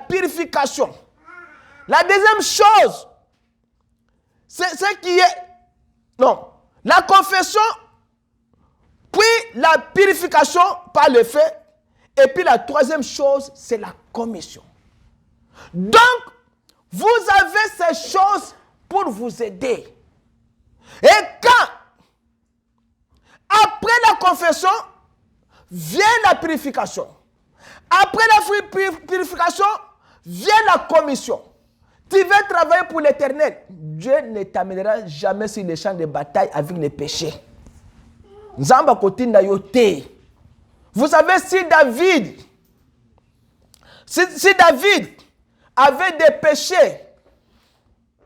purification. La deuxième chose, c'est ce qui est... Non, la confession, puis la purification par le fait, et puis la troisième chose, c'est la commission. Donc, vous avez ces choses pour vous aider. Et quand, après la confession, vient la purification. Après la purification, vient la commission. Tu veux travailler pour l'Éternel. Dieu ne t'amènera jamais sur les champs de bataille avec les péchés. Vous savez, si David avait des péchés,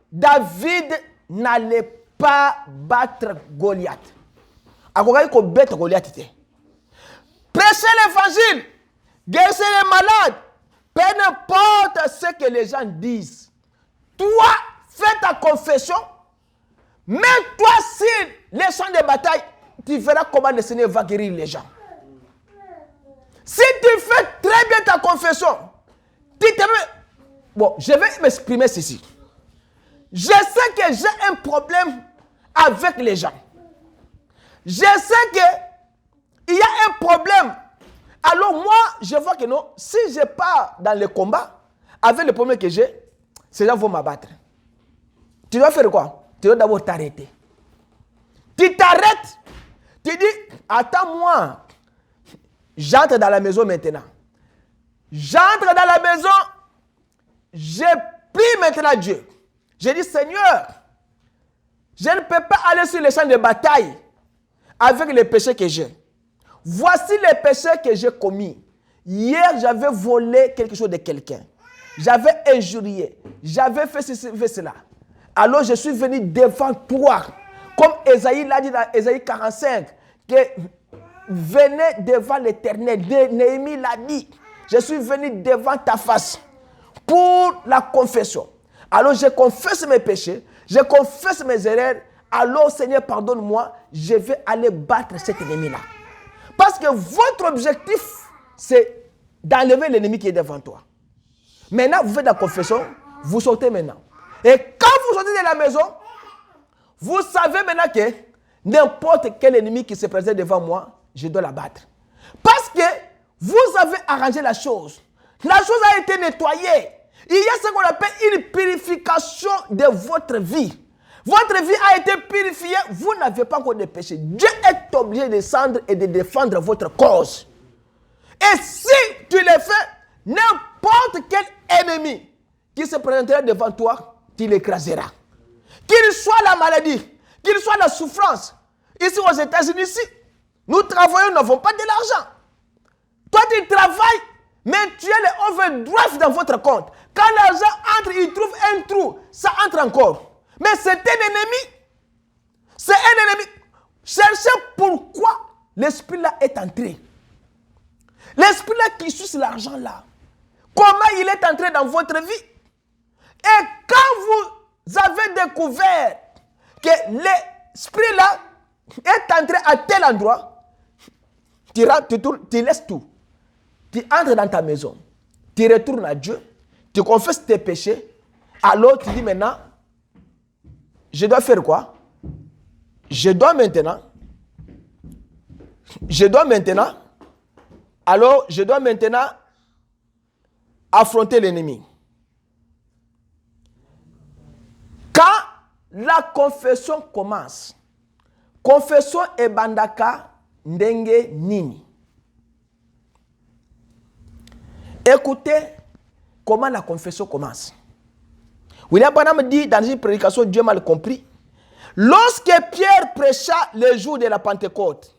David n'allait pas battre Goliath. Prêchez l'évangile, guérissez les malades, peu importe ce que les gens disent. Toi, fais ta confession, mets-toi sur les champs de bataille, tu verras comment le Seigneur va guérir les gens. Si tu fais très bien ta confession, bon, je vais m'exprimer ceci. Je sais que j'ai un problème avec les gens. Je sais qu'il y a un problème. Alors moi, je vois que non, si je pars dans le combat, avec le problème que j'ai, ces gens vont m'abattre. Tu dois faire quoi? Tu dois d'abord t'arrêter. Tu t'arrêtes, tu dis, attends-moi, j'entre dans la maison maintenant. J'entre dans la maison, je prie maintenant Dieu. Je dis, Seigneur, je ne peux pas aller sur les champs de bataille avec les péchés que j'ai. Voici les péchés que j'ai commis. Hier, j'avais volé quelque chose de quelqu'un. J'avais injurié. J'avais fait ceci, fait cela. Alors, je suis venu devant toi. Comme Ésaïe l'a dit dans Ésaïe 45, que venez devant l'Éternel. Néhémie l'a dit. Je suis venu devant ta face pour la confession. Alors, je confesse mes péchés. Je confesse mes erreurs. Alors, Seigneur, pardonne-moi. Je vais aller battre cet ennemi-là. Parce que votre objectif, c'est d'enlever l'ennemi qui est devant toi. Maintenant, vous faites la confession, vous sortez maintenant. Et quand vous sortez de la maison, vous savez maintenant que n'importe quel ennemi qui se présente devant moi, je dois l'abattre. Parce que vous avez arrangé la chose. La chose a été nettoyée. Il y a ce qu'on appelle une purification de votre vie. Votre vie a été purifiée, vous n'avez pas encore de péché. Dieu est obligé de descendre et de défendre votre cause. Et si tu le fais, n'importe quel ennemi qui se présentera devant toi, tu l'écraseras. Qu'il soit la maladie, qu'il soit la souffrance. Ici aux États-Unis, nous travaillons, nous n'avons pas de l'argent. Toi, tu travailles, mais tu as le overdraft dans votre compte. Quand l'argent entre, il trouve un trou, ça entre encore. Mais c'est un ennemi. C'est un ennemi. Cherchez pourquoi l'esprit là est entré. L'esprit là qui suce l'argent là. Comment il est entré dans votre vie. Et quand vous avez découvert que l'esprit là est entré à tel endroit, tu laisses tout. Tu entres dans ta maison. Tu retournes à Dieu. Tu confesses tes péchés. Alors tu dis maintenant, je dois faire quoi? Je dois maintenant, affronter l'ennemi. Quand la confession commence, confession et bandaka ndenge nini. Écoutez comment la confession commence. William Branham dit dans une prédication, Dieu m'a compris. Lorsque Pierre prêcha le jour de la Pentecôte,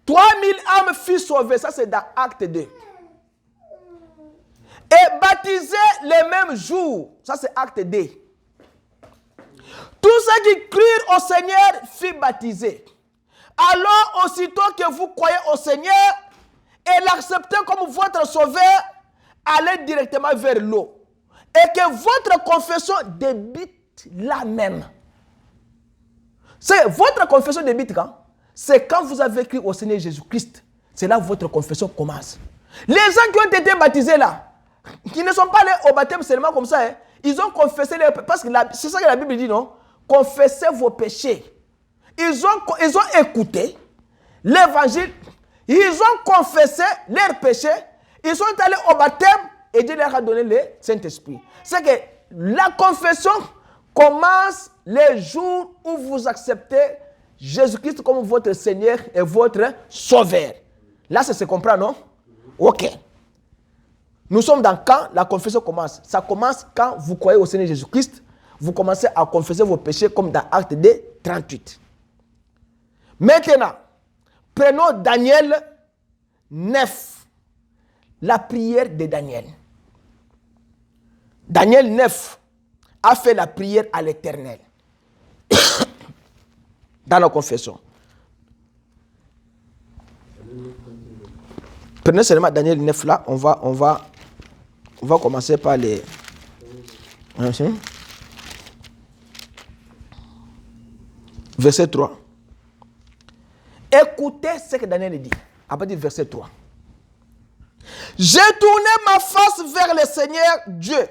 3000 âmes furent sauvées, ça c'est dans Acte 2. Et baptisés le même jour, ça c'est Acte 2. Tous ceux qui crurent au Seigneur furent baptisés. Alors aussitôt que vous croyez au Seigneur et l'acceptez comme votre sauveur, allez directement vers l'eau. Et que votre confession débute là même. C'est votre confession débute quand? C'est quand vous avez cru au Seigneur Jésus-Christ. C'est là que votre confession commence. Les gens qui ont été baptisés là, qui ne sont pas allés au baptême seulement comme ça, hein. Ils ont confessé les péchés. Parce que c'est ça que la Bible dit, non? Confessez vos péchés. Ils ont écouté l'évangile. Ils ont confessé leurs péchés. Ils sont allés au baptême et Dieu leur a donné le Saint-Esprit. C'est que la confession commence les jours où vous acceptez Jésus-Christ comme votre Seigneur et votre Sauveur. Là, ça se comprend, non? Ok. Nous sommes dans quand la confession commence. Ça commence quand vous croyez au Seigneur Jésus-Christ. Vous commencez à confesser vos péchés comme dans Acte 2, 38. Maintenant, prenons Daniel 9. La prière de Daniel. Daniel 9 a fait la prière à l'Éternel. Dans la confession. Prenez seulement Daniel 9 là, on va commencer par les... Verset 3. Écoutez ce que Daniel dit. À partir du verset 3. J'ai tourné ma face vers le Seigneur Dieu,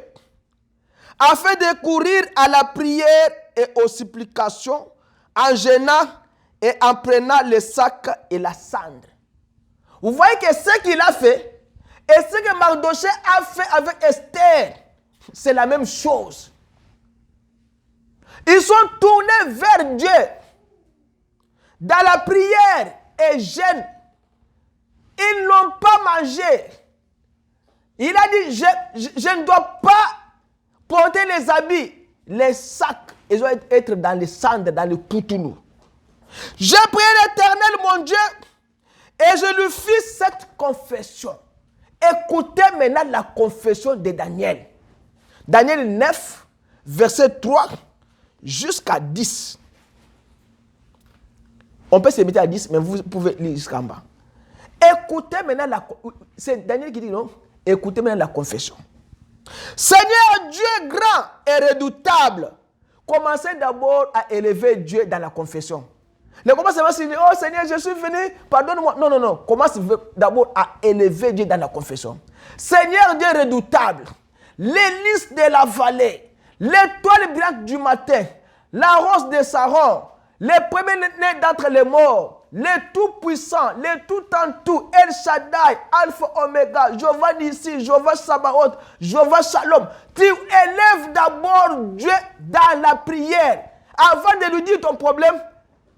afin de courir à la prière et aux supplications, en gênant et en prenant le sac et la cendre. Vous voyez que ce qu'il a fait, et ce que Mardochée a fait avec Esther, c'est la même chose. Ils sont tournés vers Dieu dans la prière et jeûne. Ils n'ont pas mangé. Il a dit, je ne dois pas porter les habits, les sacs. Ils doivent être dans les cendres, dans les poutounous. J'ai prié l'Éternel, mon Dieu, et je lui fis cette confession. Écoutez maintenant la confession de Daniel. Daniel 9, verset 3 jusqu'à 10. On peut se mettre à 10, mais vous pouvez lire jusqu'en bas. Écoutez maintenant c'est Daniel qui dit non. Écoutez maintenant la confession. Seigneur Dieu grand et redoutable. Commencez d'abord à élever Dieu dans la confession. Ne commencez pas à dire, oh Seigneur, je suis venu, pardonne-moi. Non, non, non. Commencez d'abord à élever Dieu dans la confession. Seigneur Dieu redoutable, l'hélice de la vallée, l'étoile brillante du matin, la rose de Saron, les premiers-nés d'entre les morts, le tout-puissant, le tout-en-tout, El Shaddai, Alpha Omega, Jéhovah Nissi, Jéhovah Sabaoth, Jéhovah Shalom. Tu élèves d'abord Dieu dans la prière. Avant de lui dire ton problème,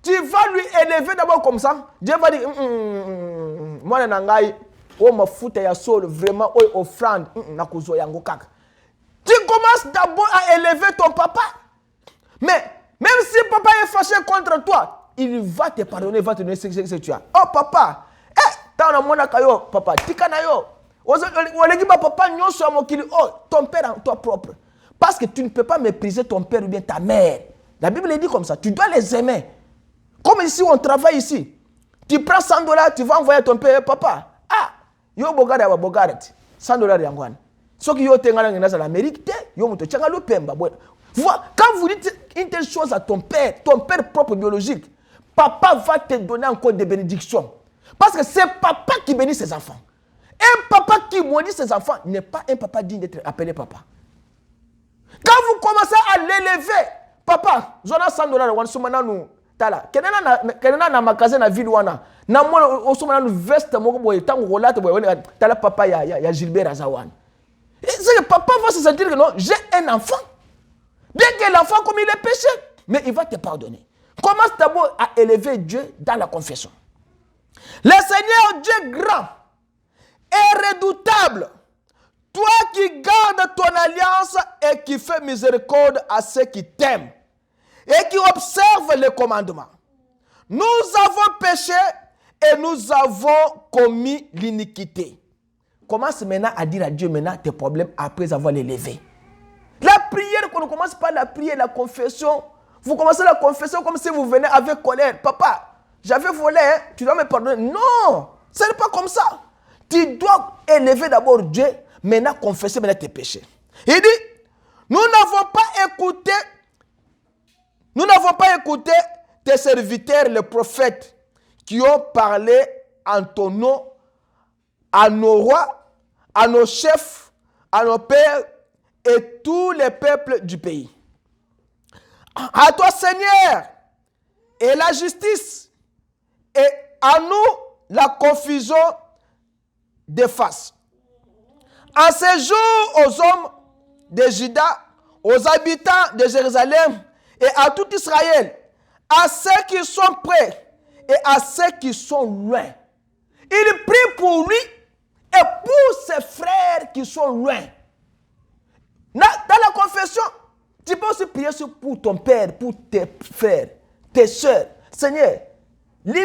tu vas lui élever d'abord comme ça. Dieu va dire, moi, nangai, oh ma foute ya sol, vraiment, oh offrande, nakuzo yango kaka. Tu commences d'abord à élever ton papa. Mais même si papa est fâché contre toi, il va te pardonner, il va te donner ce que tu as. Oh papa, t'as un mona kayo, papa, tikana yo. Olegiba papa nyonso amokili, oh ton père, toi propre. Parce que tu ne peux pas mépriser ton père ou bien ta mère. La Bible dit comme ça, tu dois les aimer. Comme ici, on travaille ici. Tu prends $100, tu vas envoyer à ton père, papa. Ah, yo bogare wa bogareti. $100 yangwan. Ce qui yo tengana ngena la mérite, yo muto tchanga lo pemba. Quand vous dites une telle chose à ton père propre biologique, papa va te donner encore des bénédictions. Parce que c'est papa qui bénit ses enfants. Un papa qui maudit ses enfants n'est pas un papa digne d'être appelé papa. Quand vous commencez à l'élever, papa, zona $100 wan sumana nu tala. Kenena na magasin na ville wana. Na mona osumana nu veste moko boye tango rolate boye tala papa ya Gilbert Azawan. C'est que papa va se sentir que non, j'ai un enfant. Bien que l'enfant comme il est péché, mais il va te pardonner. Commence d'abord à élever Dieu dans la confession. Le Seigneur Dieu grand et redoutable, toi qui gardes ton alliance et qui fais miséricorde à ceux qui t'aiment et qui observent les commandements. Nous avons péché et nous avons commis l'iniquité. Commence maintenant à dire à Dieu maintenant tes problèmes après avoir les levés. La prière, quand on commence par la prière, la confession, vous commencez la confession comme si vous venez avec colère. Papa, j'avais volé, hein, tu dois me pardonner. Non, ce n'est pas comme ça. Tu dois élever d'abord Dieu, maintenant confesser maintenant tes péchés. Il dit, nous n'avons pas écouté tes serviteurs, les prophètes, qui ont parlé en ton nom à nos rois, à nos chefs, à nos pères et tous les peuples du pays. À toi, Seigneur, et la justice, et à nous la confusion des faces. En ces jours, aux hommes de Juda, aux habitants de Jérusalem et à tout Israël, à ceux qui sont près et à ceux qui sont loin. Il prie pour lui et pour ses frères qui sont loin. Dans la confession, tu peux aussi prier pour ton père, pour tes frères, tes soeurs. Seigneur, Dieu,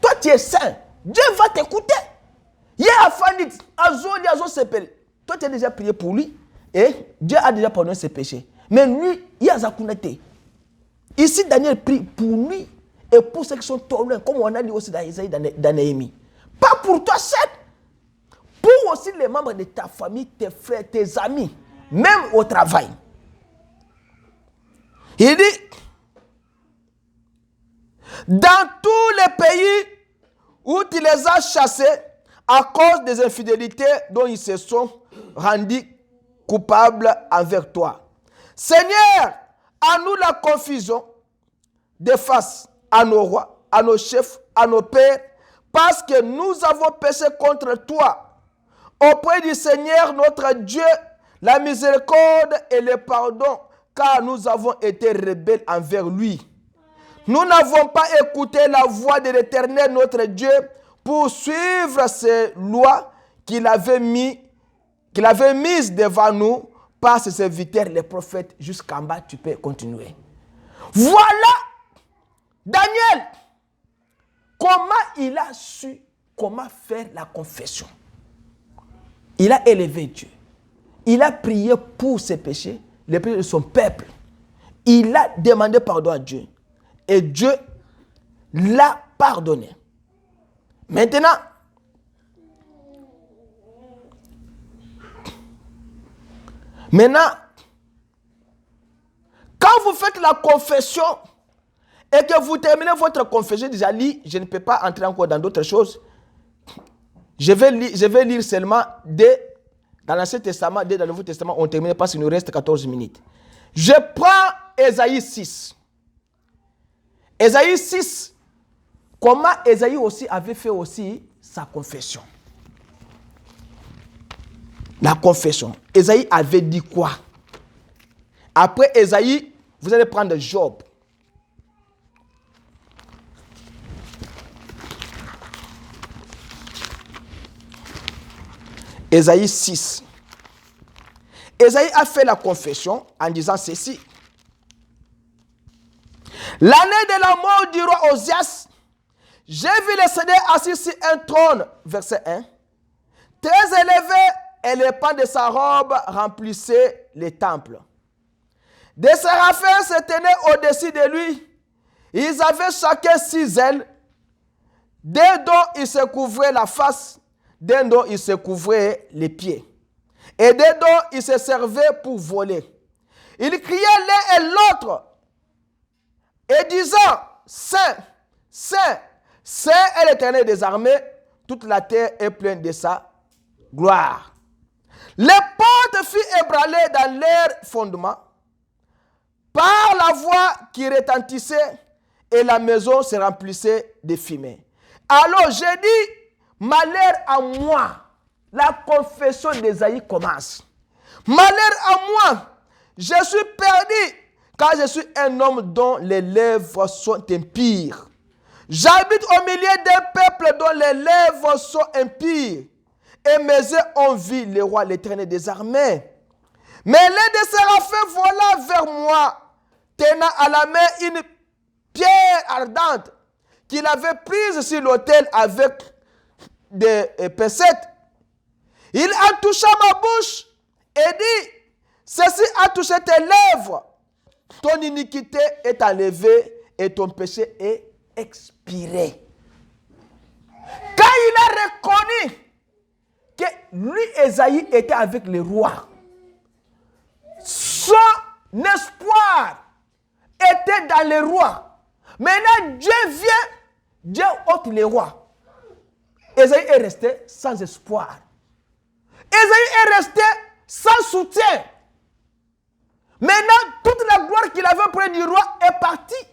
toi tu es saint. Dieu va t'écouter. Toi tu as déjà prié pour lui et Dieu a déjà pardonné ses péchés. Mais lui, il a Zakunete. Ici, Daniel prie pour lui et pour ceux qui sont loin, comme on a dit aussi dans Isaïe, dans Néhémie. Pas pour toi seul, pour aussi les membres de ta famille, tes frères, tes amis, même au travail. Il dit, dans tous les pays où tu les as chassés à cause des infidélités dont ils se sont rendus coupables envers toi. Seigneur, à nous la confusion de face à nos rois, à nos chefs, à nos pères, parce que nous avons péché contre toi. Auprès du Seigneur notre Dieu, la miséricorde et le pardon, car nous avons été rebelles envers lui. Nous n'avons pas écouté la voix de l'Éternel notre Dieu pour suivre ses lois qu'il avait mises devant nous par ses serviteurs, les prophètes. Jusqu'en bas, tu peux continuer. Voilà Daniel, comment il a su comment faire la confession. Il a élevé Dieu. Il a prié pour ses péchés, les péchés de son peuple. Il a demandé pardon à Dieu. Et Dieu l'a pardonné. Maintenant, quand vous faites la confession et que vous terminez votre confession, déjà lit, je ne peux pas entrer encore dans d'autres choses. Je vais lire seulement dans l'Ancien Testament, dans le Nouveau Testament, on termine parce qu'il nous reste 14 minutes. Je prends Ésaïe 6. Ésaïe 6, comment Ésaïe aussi avait fait aussi sa confession. La confession. Ésaïe avait dit quoi? Après Ésaïe, vous allez prendre Job. Ésaïe 6. Ésaïe a fait la confession en disant ceci. L'année de la mort du roi Osias, j'ai vu le Seigneur assis sur un trône, verset 1, très élevé, et les pans de sa robe remplissaient les temples. Des séraphins se tenaient au-dessus de lui. Ils avaient chacun 6 ailes, d'un dont ils se couvraient la face, d'un dont ils se couvraient les pieds, et d'un dont ils se servaient pour voler. Ils criaient l'un et l'autre, et disant, Saint, Saint, Saint est l'Éternel des armées, toute la terre est pleine de sa gloire. Les portes furent ébranlées dans leur fondement par la voix qui retentissait et la maison se remplissait de fumée. Alors j'ai dit, malheur à moi. La confession d'Ésaïe commence. Malheur à moi, je suis perdu car je suis un homme dont les lèvres sont impures. J'habite au milieu d'un peuple dont les lèvres sont impures. Et mes yeux ont vu le roi, l'Éternel des armées. Mais l'un des séraphins vola vers moi, tenant à la main une pierre ardente qu'il avait prise sur l'autel avec des pincettes. Il a touché ma bouche et dit, ceci a touché tes lèvres. Ton iniquité est enlevée et ton péché est expiré. Quand il a reconnu que lui, Ésaïe, était avec le roi, son espoir était dans le roi. Maintenant, Dieu vient, Dieu ôte le roi. Ésaïe est resté sans espoir. Et soutien. Maintenant, toute la gloire qu'il avait auprès du roi est partie.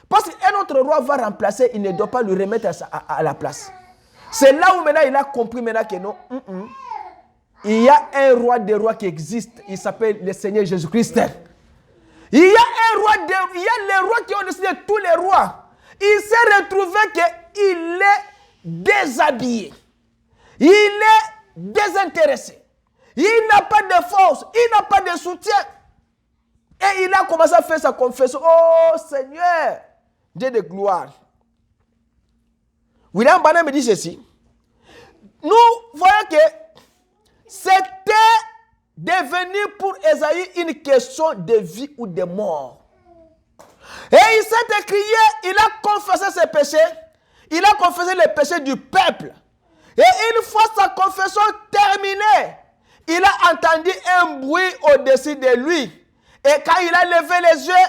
Parce qu'un autre roi va remplacer, il ne doit pas lui remettre à la place. C'est là où maintenant il a compris maintenant que non. Il y a un roi des rois qui existe. Il s'appelle le Seigneur Jésus-Christ. Il y a un roi, il y a les rois qui ont décidé, tous les rois. Il s'est retrouvé qu'il est déshabillé. Il est désintéressé. Il n'a pas de force. Il n'a pas de soutien. Et il a commencé à faire sa confession. Oh Seigneur, Dieu de gloire. William Branham me dit ceci. Nous voyons que c'était devenu pour Esaïe une question de vie ou de mort. Et il s'est écrié, il a confessé ses péchés, il a confessé les péchés du peuple. Et une fois sa confession terminée, il a entendu un bruit au-dessus de lui. Et quand il a levé les yeux,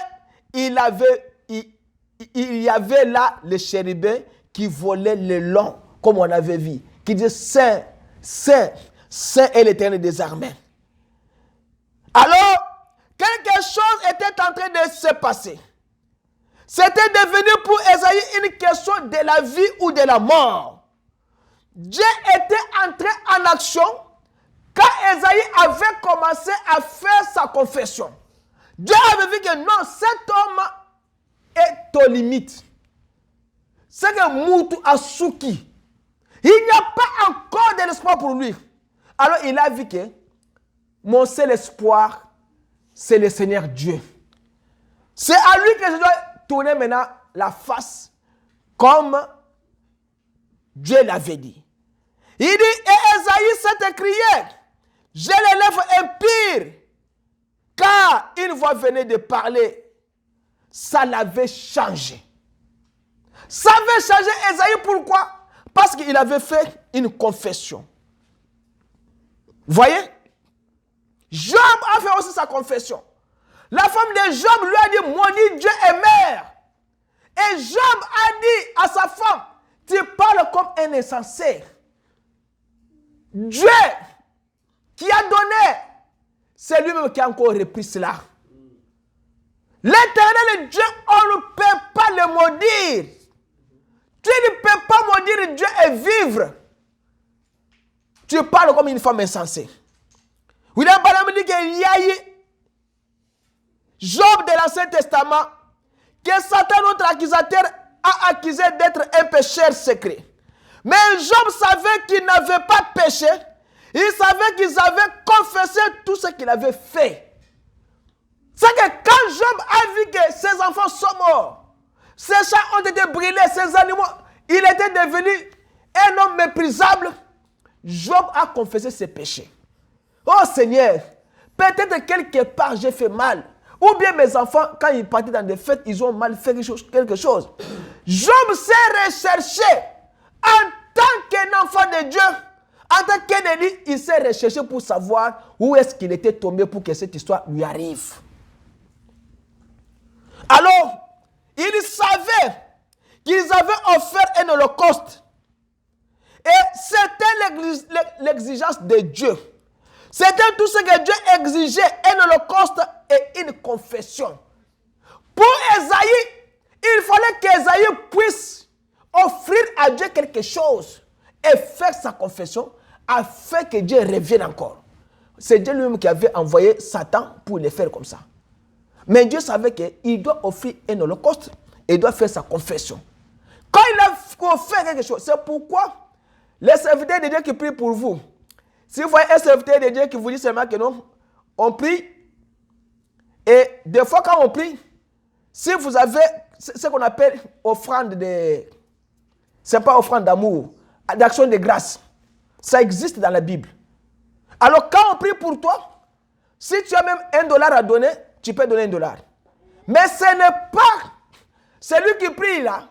il y avait là le chérubin qui volait le long, comme on avait vu, qui disait Saint, Saint, Saint est l'Éternel des armées. Alors, quelque chose était en train de se passer. C'était devenu pour Esaïe une question de la vie ou de la mort. Dieu était entré en action quand Esaïe avait commencé à faire sa confession. Dieu avait vu que non, cet homme est aux limites. C'est que Moutou Asuki. Il n'y a pas encore de l'espoir pour lui. Alors il a vu que mon seul espoir, c'est le Seigneur Dieu. C'est à lui que je dois tourner maintenant la face comme Dieu l'avait dit. Il dit, et Esaïe s'est écrié, je les lèvres impires, car une voix venait de parler. Ça l'avait changé. Ça avait changé Esaïe, pourquoi? Parce qu'il avait fait une confession. Voyez? Job a fait aussi sa confession. La femme de Job lui a dit, maudit Dieu et mère. Et Job a dit à sa femme, tu parles comme un insensé. Dieu qui a donné, c'est lui-même qui a encore repris cela. L'éternel Dieu, on ne peut pas le maudire. Tu ne peux pas maudire Dieu et vivre. Tu parles comme une femme insensée. William Branham dit qu'il y a eu Job de l'Ancien Testament que Satan, notre accusateur, a accusé d'être un pécheur secret. Mais Job savait qu'il n'avait pas péché. Il savait qu'ils avaient confessé tout ce qu'il avait fait. C'est que quand Job a vu que ses enfants sont morts, ses chats ont été brûlés, ses animaux, il était devenu un homme méprisable, Job a confessé ses péchés. Oh Seigneur, peut-être quelque part j'ai fait mal. Ou bien mes enfants, quand ils partaient dans des fêtes, ils ont mal fait quelque chose. Job s'est recherché en tant qu'un enfant de Dieu. En tant qu'un élu, il s'est recherché pour savoir où est-ce qu'il était tombé pour que cette histoire lui arrive. Alors, il savait qu'ils avaient offert un holocauste. Et c'était l'exigence de Dieu. C'était tout ce que Dieu exigeait, un holocauste et une confession. Pour Esaïe, il fallait qu'Esaïe puisse offrir à Dieu quelque chose et faire sa confession afin que Dieu revienne encore. C'est Dieu lui-même qui avait envoyé Satan pour le faire comme ça. Mais Dieu savait qu'il doit offrir un holocauste et il doit faire sa confession. Quand il a offert quelque chose, c'est pourquoi les serviteurs de Dieu qui prient pour vous, si vous voyez un serviteur de Dieu qui vous dit seulement que non, on prie, et des fois quand on prie, si vous avez ce qu'on appelle offrande de... C'est pas offrande d'amour, d'action de grâce. Ça existe dans la Bible. Alors quand on prie pour toi, si tu as même $1 à donner, tu peux donner $1. Mais ce n'est pas celui qui prie là,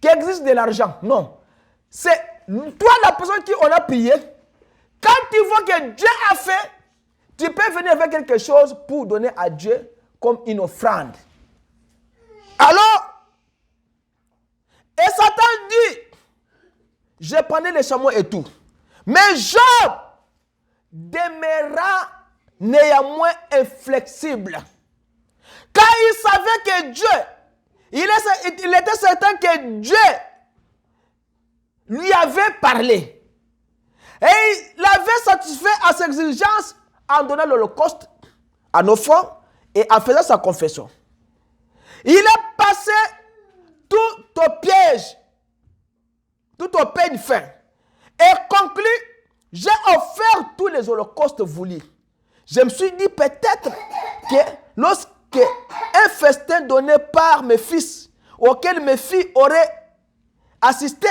qui existe de l'argent. Non. C'est toi la personne qui on a prié. Quand tu vois que Dieu a fait, tu peux venir avec quelque chose pour donner à Dieu comme une offrande. Alors, et Satan dit, je prenais les chameaux et tout. Mais Job demeura néanmoins inflexible. Quand il savait que Dieu, il était certain que Dieu lui avait parlé. Et il avait satisfait à ses exigences en donnant l'Holocauste, en offrant et en faisant sa confession. Il a passé tout au piège, tout au peigne fin. Et conclu, j'ai offert tous les holocaustes voulus. Je me suis dit peut-être que lorsque un festin donné par mes fils, auquel mes filles auraient assisté,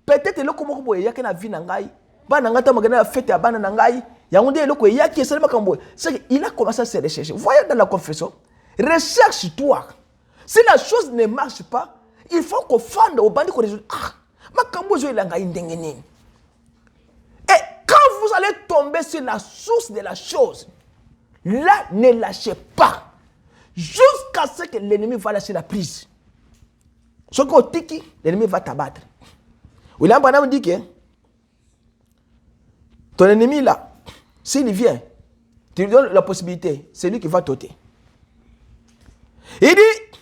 peut-être le comment vous voyez qu'il y a vie nangai, banangata magana fête à bananangai, yangondé le quoi y a qui est seulement comme il a commencé à se rechercher. Voyez dans la confession, recherche-toi. Si la chose ne marche pas, il faut qu'on fasse au bandit qu'on résout. Ah, ma kambo je langai ndengeni. Et quand vous allez tomber sur la source de la chose, là, ne lâchez pas. Jusqu'à ce que l'ennemi va lâcher la prise. Ce qu'on tiki, l'ennemi va t'abattre. William Branham dit que ton ennemi là, s'il vient, tu lui donnes la possibilité, c'est lui qui va t'ôter. Il dit,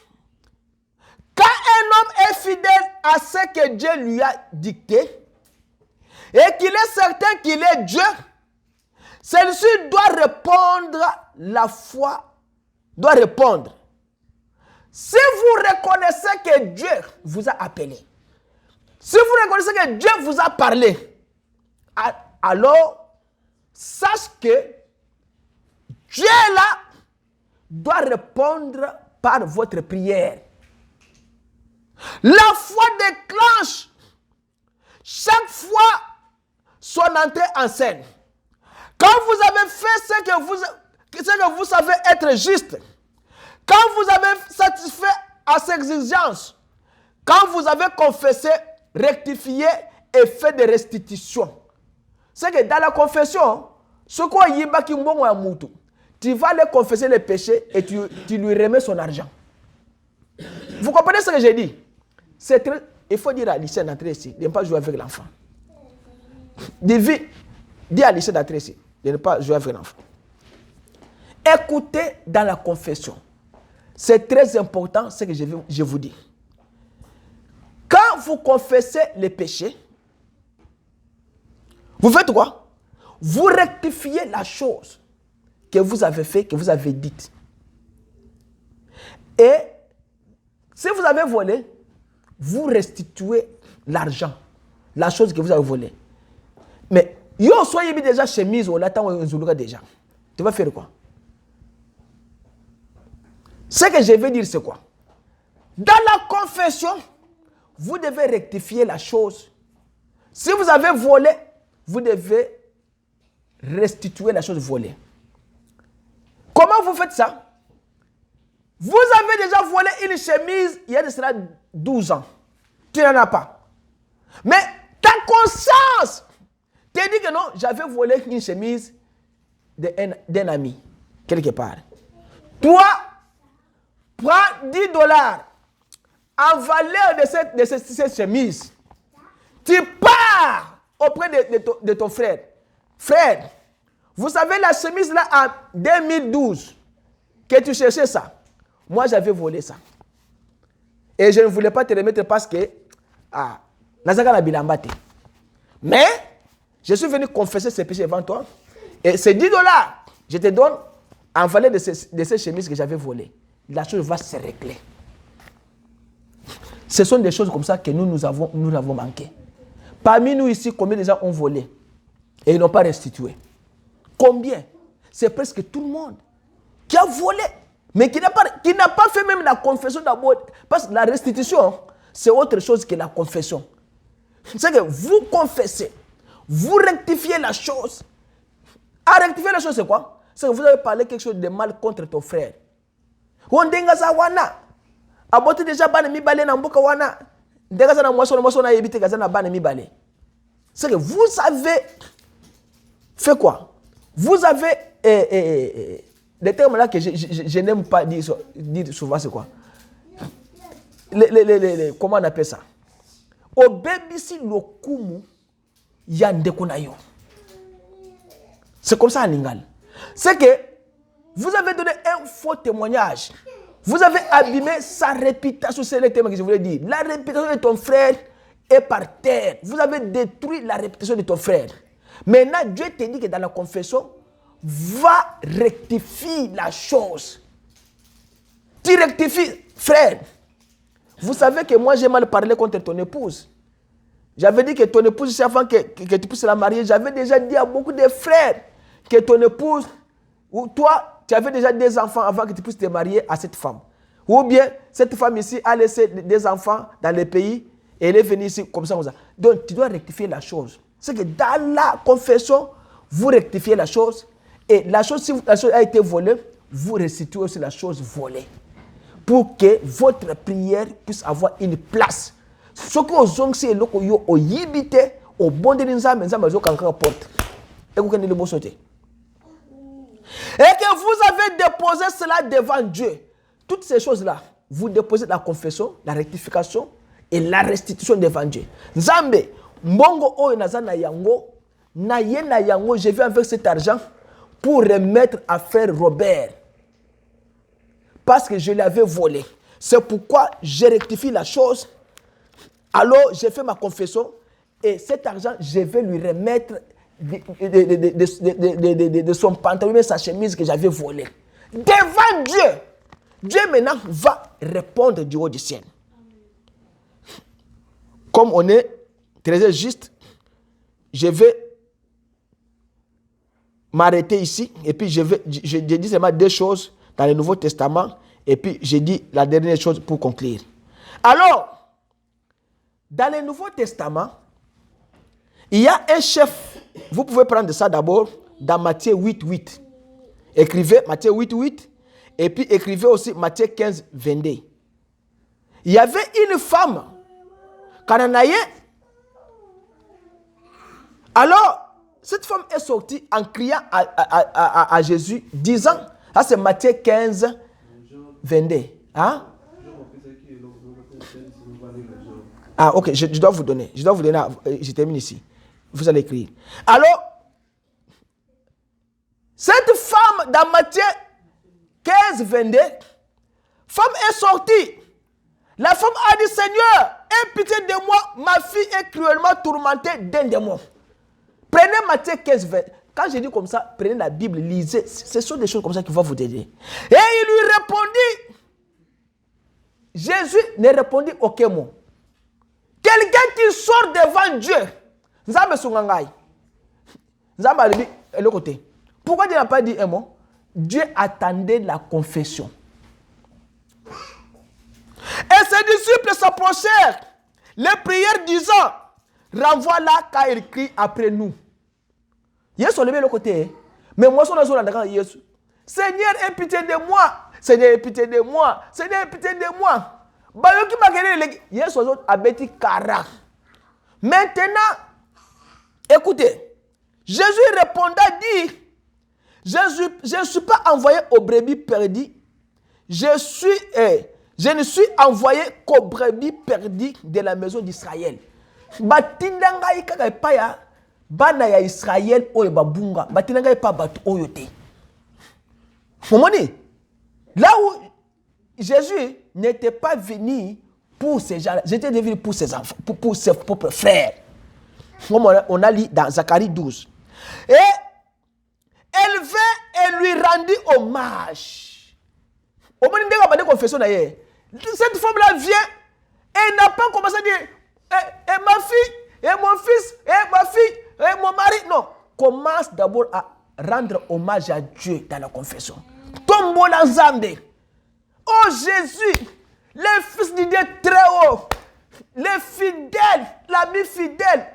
quand un homme est fidèle à ce que Dieu lui a dicté, et qu'il est certain qu'il est Dieu, celui-ci doit répondre, la foi doit répondre. Si vous reconnaissez que Dieu vous a appelé, si vous reconnaissez que Dieu vous a parlé, alors sache que Dieu là doit répondre par votre prière. La foi déclenche chaque fois son entrée en scène. Quand vous avez fait ce que vous savez être juste, quand vous avez satisfait à ses exigences, quand vous avez confessé, rectifié et fait des restitutions, c'est que dans la confession, ce qu'on y a qui tu vas aller confesser les péchés et tu lui remets son argent. Vous comprenez ce que j'ai dit? C'est très, il faut dire à Alicia d'entrer ici, de ne pas jouer avec l'enfant. Dis à Alicia d'entrer ici, de ne pas jouer avec l'enfant. Écoutez dans la confession. C'est très important ce que je vous dis. Quand vous confessez les péchés, vous faites quoi? Vous rectifiez la chose que vous avez fait, que vous avez dite. Et si vous avez volé, vous restituez l'argent, la chose que vous avez volée. Mais, yo soyez déjà chemise ou l'attend ou déjà. Tu vas faire quoi? Ce que je veux dire, c'est quoi? Dans la confession, vous devez rectifier la chose. Si vous avez volé, vous devez restituer la chose volée. Comment vous faites ça? Vous avez déjà volé une chemise il y a de cela 12 ans. Tu n'en as pas. Mais ta conscience te dit que non, j'avais volé une chemise d'un ami, quelque part. Toi, prends $10 en valeur de cette chemise. Tu pars auprès de ton frère. Frère, vous savez la chemise là en 2012 que tu cherchais ça. Moi, j'avais volé ça. Et je ne voulais pas te remettre parce que mais je suis venu confesser ces péchés devant toi. Et ces $10, je te donne en valeur de ces chemises que j'avais volées. La chose va se régler. Ce sont des choses comme ça que nous avons manqué. Parmi nous ici, combien de gens ont volé et ils n'ont pas restitué? Combien? C'est presque tout le monde qui a volé, mais qui n'a pas fait même la confession d'abord. Parce que la restitution, c'est autre chose que la confession. C'est que vous confessez, vous rectifiez la chose. À rectifier la chose, c'est quoi? C'est que vous avez parlé quelque chose de mal contre ton frère. On denga sa wana. Abote déjà bana mi balé na mboka wana. Denga sa na moisson na yebite kaza na bana mi balé. C'est que vous avez fait quoi? Vous avez les termes là que je n'aime pas dire souvent, c'est quoi? Comment on appelle ça? Obebisi lokumu yandeko na yo. C'est comme ça en lingala. C'est que Vous avez donné un faux témoignage. Vous avez abîmé sa réputation. C'est le thème que je voulais dire. La réputation de ton frère est par terre. Vous avez détruit la réputation de ton frère. Maintenant, Dieu te dit que dans la confession, va rectifier la chose. Tu rectifies, frère. Vous savez que moi, j'ai mal parlé contre ton épouse. J'avais dit que ton épouse, avant que tu puisses la marier, j'avais déjà dit à beaucoup de frères que ton épouse, ou toi, tu avais déjà des enfants avant que tu puisses te marier à cette femme. Ou bien, cette femme ici a laissé des enfants dans le pays et elle est venue ici comme ça, comme ça. Donc, tu dois rectifier la chose. C'est que dans la confession, vous rectifiez la chose. Et la chose, si la chose a été volée, vous restituez aussi la chose volée. Pour que votre prière puisse avoir une place. Ce que vous avez fait, vous avez au bon de l'Inzam, vous avez porte. Et que vous avez déposé cela devant Dieu. Toutes ces choses-là, vous déposez la confession, la rectification et la restitution devant Dieu. Nzambe, mbongo oyo nazana yango, na yango, je viens avec cet argent pour remettre à frère Robert. Parce que je l'avais volé. C'est pourquoi je rectifie la chose. Alors, j'ai fait ma confession. Et cet argent, je vais lui remettre de son pantalon et sa chemise que j'avais volé. Devant Dieu. Dieu maintenant va répondre du haut du ciel. Comme on est très juste, je vais m'arrêter ici. Et puis, je dis seulement deux choses dans le Nouveau Testament, et puis j'ai dit la dernière chose pour conclure. Alors, dans le Nouveau Testament, il y a un chef, vous pouvez prendre ça d'abord dans Matthieu 8:8. Écrivez Matthieu 8:8, et puis écrivez aussi Matthieu 15:22. Il y avait une femme, Cananéenne. Alors, cette femme est sortie en criant à Jésus, disant, ça c'est Matthieu 15:22. Hein? Ah, ok, je dois vous donner. Je termine ici. Vous allez écrire. Alors, cette femme dans Matthieu 15:22, femme est sortie. La femme a dit, Seigneur, aie pitié de moi, ma fille est cruellement tourmentée d'un démon. Prenez Matthieu 15:22. Quand je dis comme ça, prenez la Bible, lisez. Ce sont des choses comme ça qui vont vous aider. Et il lui répondit. Jésus ne répondit aucun mot. Quelqu'un qui sort devant Dieu. Nzambe sungangai. Nzambe a dit de l'autre côté. Pourquoi Dieu n'a pas dit un mot? Dieu attendait la confession. Et ses disciples s'approchèrent, les prières disant, renvoie-la car il crie après nous. Yesu levé le côté. Mais moi, je suis dans Yesu. Seigneur, aie pitié de moi. Seigneur, aie pitié de moi. Seigneur, aie pitié de moi. Yesu a bêti kara. Maintenant, écoutez. Jésus répondant dit, je ne suis pas envoyé aux brebis perdues. Je ne suis envoyé qu'aux brebis perdues de la maison d'Israël. Batindangai kaka paya. Bana ya Israël oyo babunga batinanga pa batu oyo te. Momoni, là où Jésus n'était pas venu pour ces gens, j'étais venu pour ses enfants, pour ses propres frères. Comme on a lu dans Zacharie 12. Et elle vint et lui rendit hommage. Momoni ndenge ba de confession na ye. Cette femme-là vient et n'a pas commencé à dire et ma fille, et mon fils, et ma fille, et mon mari. Non. Commence d'abord à rendre hommage à Dieu dans la confession. Tombo la Zambé. Oh Jésus, les fils de Dieu très haut, les fidèles, l'ami fidèle,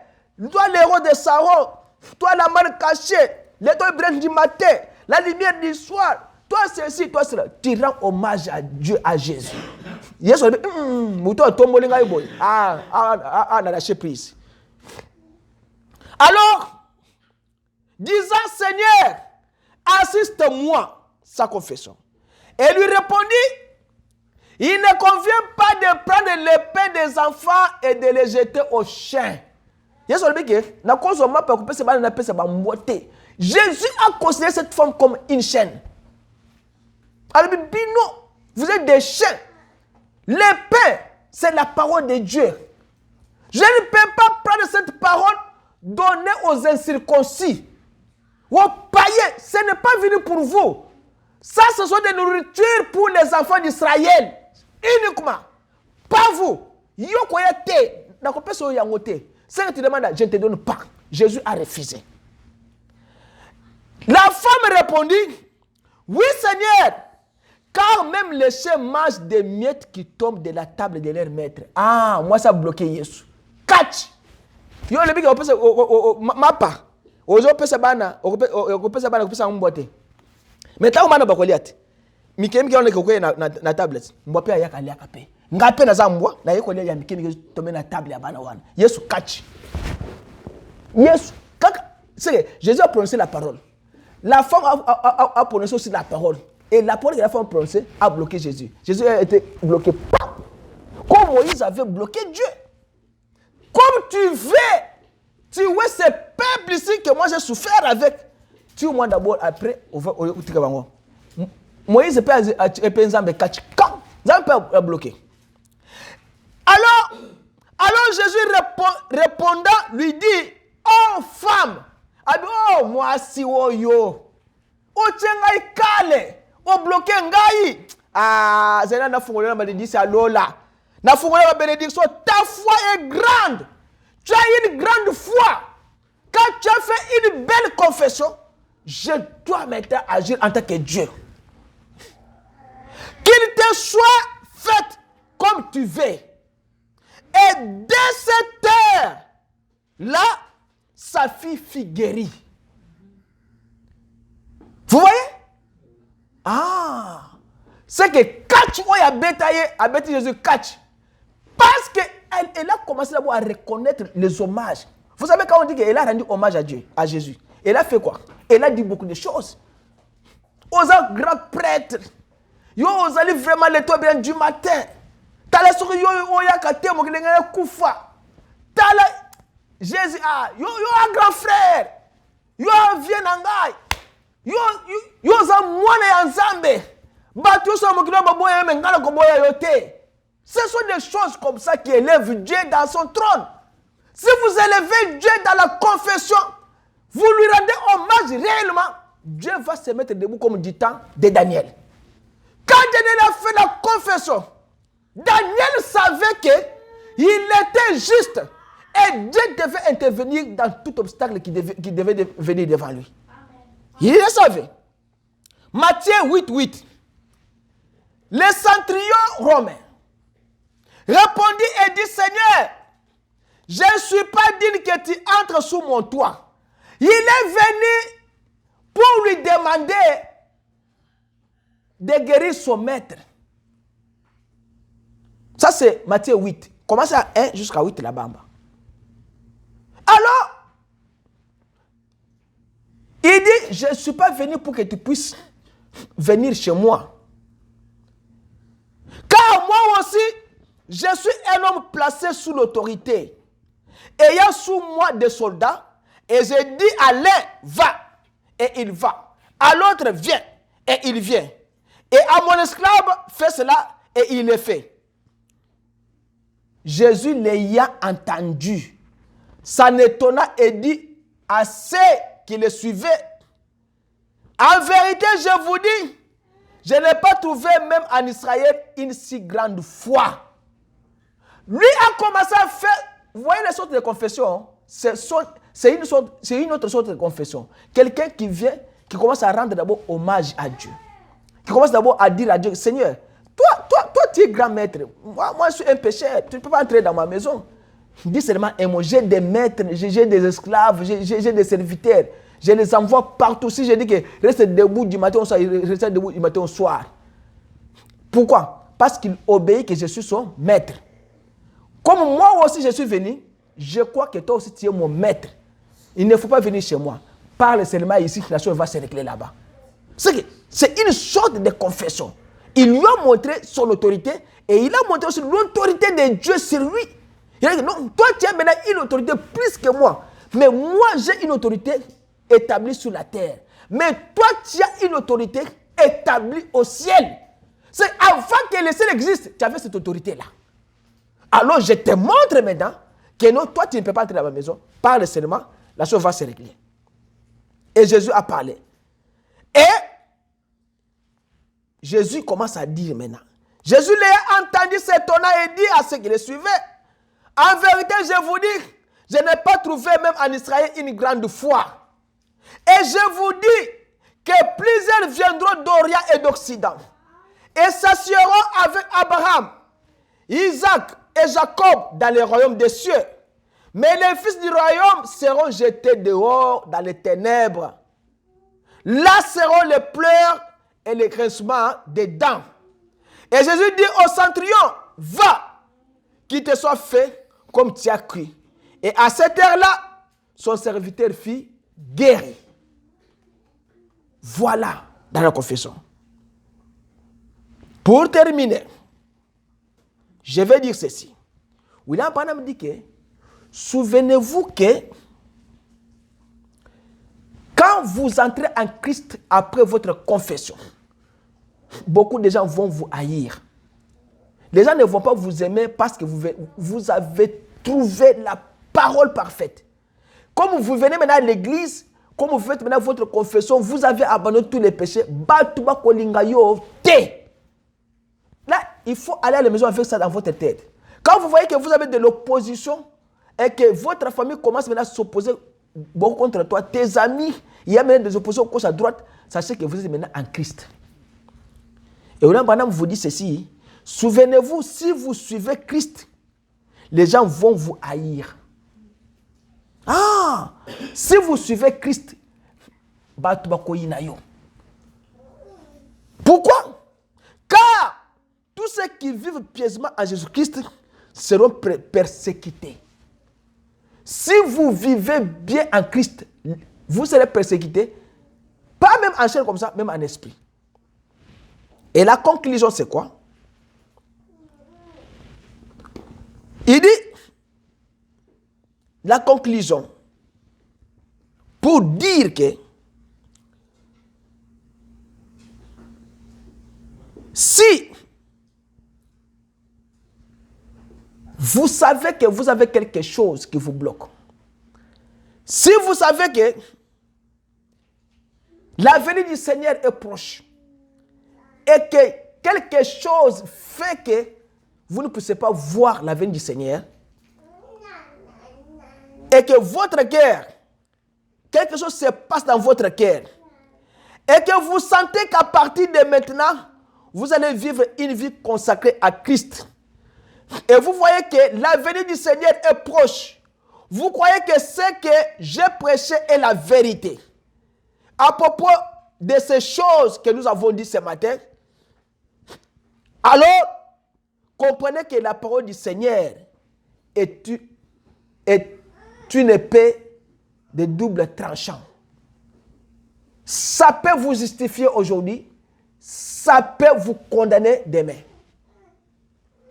toi l'héros de Saron, toi la main cachée, l'étoile brèche du matin, la lumière du soir, toi ceci, toi cela. Tu rends hommage à Dieu, à Jésus. Yes, on a lâché prise. Alors, disant Seigneur, assiste-moi, sa confession. Et lui répondit, il ne convient pas de prendre l'épée des enfants et de les jeter aux chiens. Yes, on Jésus a considéré cette femme comme une chienne. Alors, non, vous êtes des chiens. L'épée, c'est la parole de Dieu. Je ne peux pas prendre cette parole donnée aux incirconcis, aux païens. Ce n'est pas venu pour vous. Ça, ce sont des nourritures pour les enfants d'Israël. Uniquement. Pas vous. Si tu demandes, je ne te donne pas. Jésus a refusé. La femme répondit, oui Seigneur, car même les chiens mangent des miettes qui tombent de la table de leur maître. Ah, moi ça a bloqué Jésus. Catch. Yo le big mapa. Ozo pesa bana, pesa bana kupesa mbote. Meta umana bakoliate. Mikemi on ko na tablet. Mbope ayaka aliaka pe. Ngape na za mbwa na yeko ya mikemi tombe na table ya bana wana. Yesu catch. Yesu kaka c'est Jésus a prononcé la parole. La femme a prononcé aussi la parole. Et la parole que la femme a prononcée a bloqué Jésus. Jésus a été bloqué. Comme Moïse avait bloqué Dieu. Comme tu vois ces peuples ici que moi j'ai souffert avec. Tu moi d'abord, après, Moïse peut bloquer. Alors Jésus répondant lui dit, oh femme, oh moi si yo, oh tchengai kale, oh bloqué ngai. Ah, c'est là na fungolé la malédiction lola. Na fungolé la bénédiction, ta foi est grande. Tu as une grande foi. Quand tu as fait une belle confession, je dois maintenant agir en tant que Dieu. Qu'il te soit fait comme tu veux. Et dès cette heure-là, sa fille fut guérie. Vous voyez? Ah! C'est que quand tu as bêté Jésus, catch. Parce qu'elle a commencé d'abord à reconnaître les hommages. Vous savez quand on dit qu'elle a rendu hommage à Dieu, à Jésus. Elle a fait quoi? Elle a dit beaucoup de choses. Aux grands prêtres. Yo, vous allez vraiment les toits bien du matin. T'as sur yo yakate mo kilengana kufa. T'as Jésus yo un grand frère. Yo viens nangai. Yo za mwana ya nzambe. Batu so mo kilomba boya mengana ko boya yote. Ce sont des choses comme ça qui élèvent Dieu dans son trône. Si vous élevez Dieu dans la confession, vous lui rendez hommage réellement, Dieu va se mettre debout comme du temps de Daniel. Quand Daniel a fait la confession, Daniel savait qu'il était juste et Dieu devait intervenir dans tout obstacle qui devait venir devant lui. Il le savait. Matthieu 8:8. Le centurion romain répondit et dit, Seigneur, je ne suis pas digne que tu entres sous mon toit. Il est venu pour lui demander de guérir son maître. Ça c'est Matthieu 8. Commence à 1 jusqu'à 8 là-bas. Alors, il dit, je ne suis pas venu pour que tu puisses venir chez moi. Car moi aussi, je suis un homme placé sous l'autorité, ayant sous moi des soldats, et je dis à l'un, va, et il va. À l'autre, viens, et il vient. Et à mon esclave, fais cela, et il le fait. Jésus l'ayant entendu, s'en étonna et dit à ceux qui le suivaient, en vérité, je vous dis, je n'ai pas trouvé même en Israël une si grande foi. Lui a commencé à faire, vous voyez les sortes de confessions, c'est une autre sorte de confession. Quelqu'un qui vient, qui commence à rendre d'abord hommage à Dieu. Qui commence d'abord à dire à Dieu, Seigneur, toi tu es grand maître. Moi je suis un pécheur, tu ne peux pas entrer dans ma maison. Dis seulement un mot, j'ai des maîtres, j'ai des esclaves, j'ai des serviteurs. Je les envoie partout. Si je dis que reste debout du matin au soir, il reste debout du matin au soir. Pourquoi? Parce qu'il obéit que je suis son maître. Comme moi aussi je suis venu, je crois que toi aussi tu es mon maître. Il ne faut pas venir chez moi. Parle seulement ici, la chose va se régler là-bas. C'est une sorte de confession. Il lui a montré son autorité et il a montré aussi l'autorité de Dieu sur lui. Il a dit, non, toi tu as maintenant une autorité plus que moi. Mais moi j'ai une autorité établie sur la terre. Mais toi tu as une autorité établi au ciel. C'est avant que le ciel existe, tu avais cette autorité-là. Alors je te montre maintenant que non, toi tu ne peux pas entrer dans ma maison. Parle seulement, la chose va se régler. Et Jésus a parlé. Et Jésus commence à dire maintenant. Jésus l'a entendu s'étonnant et dit à ceux qui le suivaient, en vérité je vous dis, je n'ai pas trouvé même en Israël une grande foi. Et je vous dis que plusieurs viendront d'Orient et d'Occident et s'assureront avec Abraham, Isaac et Jacob dans le royaume des cieux. Mais les fils du royaume seront jetés dehors dans les ténèbres. Là seront les pleurs et les grincements des dents. Et Jésus dit au centurion, va, qu'il te soit fait comme tu as cru. Et à cette heure-là, son serviteur fut guéri. Voilà dans la confession. Pour terminer, je vais dire ceci. William Branham dit que, souvenez-vous que quand vous entrez en Christ après votre confession, beaucoup de gens vont vous haïr. Les gens ne vont pas vous aimer parce que vous avez trouvé la parole parfaite. Comme vous venez maintenant à l'église, comme vous faites maintenant votre confession, vous avez abandonné tous les péchés. Là, il faut aller à la maison avec ça dans votre tête. Quand vous voyez que vous avez de l'opposition et que votre famille commence maintenant à s'opposer beaucoup contre toi, tes amis, il y a maintenant des oppositions gauche à droite, sachez que vous êtes maintenant en Christ. Et William Branham vous dit ceci, souvenez-vous, si vous suivez Christ, les gens vont vous haïr. Ah, si vous suivez Christ, pourquoi? Car tous ceux qui vivent pieusement en Jésus-Christ seront persécutés. Si vous vivez bien en Christ, vous serez persécutés, pas même en chair comme ça, même en esprit. Et la conclusion, c'est quoi? Il dit, la conclusion, pour dire que si vous savez que vous avez quelque chose qui vous bloque, si vous savez que la venue du Seigneur est proche et que quelque chose fait que vous ne pouvez pas voir la venue du Seigneur et que votre cœur, quelque chose se passe dans votre cœur et que vous sentez qu'à partir de maintenant, vous allez vivre une vie consacrée à Christ. Et vous voyez que la venue du Seigneur est proche. Vous croyez que ce que j'ai prêché est la vérité. À propos de ces choses que nous avons dit ce matin, alors, comprenez que la parole du Seigneur est une épée de double tranchant. Ça peut vous justifier aujourd'hui, ça peut vous condamner demain.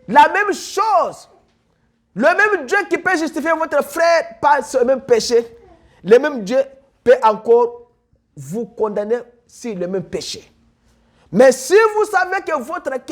La même chose, le même Dieu qui peut justifier votre frère par ce même péché, le même Dieu peut encore vous condamner sur le même péché. Mais si vous savez que votre cœur